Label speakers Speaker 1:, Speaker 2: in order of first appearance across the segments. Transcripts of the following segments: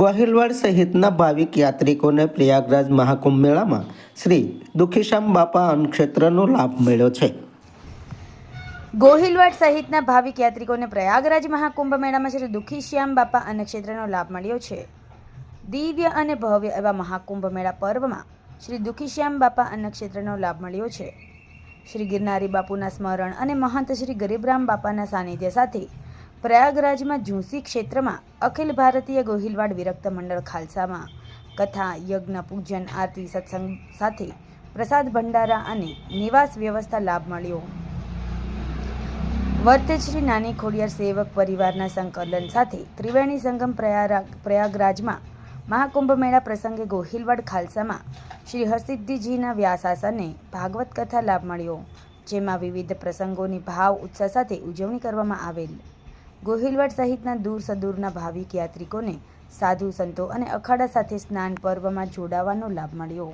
Speaker 1: ગોહિલવાડ સહિતના ભાવિક યાત્રિકોને પ્રયાગરાજ મહાકુંભ મેળામાં શ્રી દુખીશ્યામ બાપા અન્નક્ષેત્રનો લાભ મળ્યો છે.
Speaker 2: ગોહિલવાડ સહિતના ભાવિક યાત્રિકોને પ્રયાગરાજ મહાકુંભ મેળામાં શ્રી દુખીશ્યામ બાપા અન્નક્ષેત્રનો લાભ મળ્યો છે. દિવ્ય અને ભવ્ય એવા મહાકુંભ મેળા પર્વમાં શ્રી દુખીશ્યામ બાપા અન્નક્ષેત્રનો લાભ મળ્યો છે. શ્રી ગિરનારી બાપુના સ્મરણ અને મહંત શ્રી ગરીબરામ બાપાના સાનિધ્ય સાથે પ્રયાગરાજમાં ઝૂંસી ક્ષેત્રમાં અખિલ ભારતીય ગોહિલવાડ વિરક્ત મંડળ ખાલસામાં કથા, યજ્ઞ, પૂજન, આરતી, સત્સંગ સાથે પ્રસાદ ભંડારા અને નિવાસ વ્યવસ્થા લાભ મળ્યો. વર્તેજ શ્રી નાની ખોડિયાર સેવક પરિવારના સંકલન સાથે ત્રિવેણી સંગમ પ્રયાગરાજમાં મહાકુંભ મેળા પ્રસંગે ગોહિલવાડ ખાલસામાં શ્રી હરસિદ્ધિજીના વ્યાસાસને ભાગવત કથા લાભ મળ્યો, જેમાં વિવિધ પ્રસંગોની ભાવ ઉત્સાહ સાથે ઉજવણી કરવામાં આવેલ. ગોહિલવાડ સહિતના દૂર સદૂરના ભાવિક યાત્રિકોને સાધુ સંતો અને અખાડા સાથે સ્નાન પર્વમાં જોડાવાનો લાભ મળ્યો.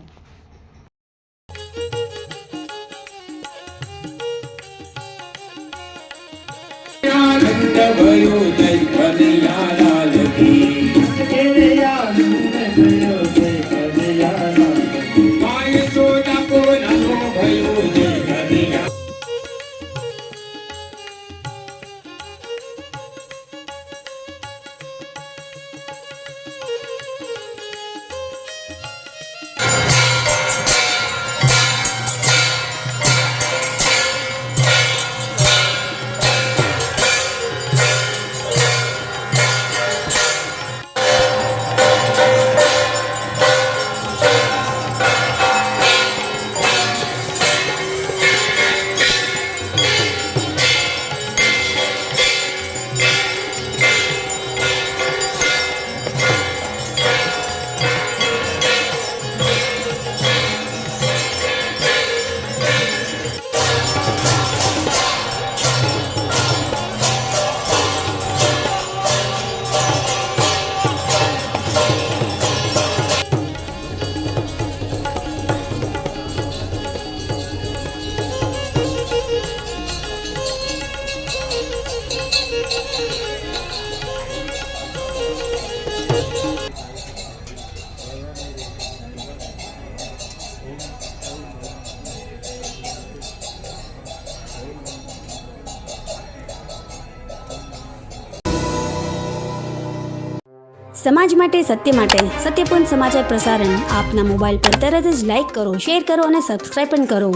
Speaker 3: સમાજ માટે, સત્ય માટે, સત્યપૂર્ણ સમાચાર પ્રસારણ આપના મોબાઈલ પર તરત જ લાઈક કરો, શેર કરો અને સબસ્ક્રાઇબ પણ કરો.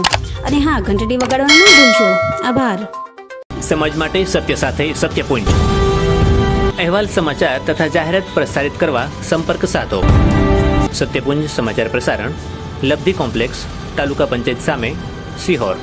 Speaker 3: અને હા, ઘંટડી વગાડવાનું ન ભૂલશો. આભાર.
Speaker 4: સમાજ માટે સત્ય સાથે સત્યપૂર્ણ અહેવાલ, સમાચાર તથા જાહેરાત પ્રસારિત કરવા સંપર્ક સાધો. સત્યપુંજ સમાચાર પ્રસારણ, લબ્ધિ કોમ્પ્લેક્સ, તાલુકા પંચાયત સામે, સિહોર.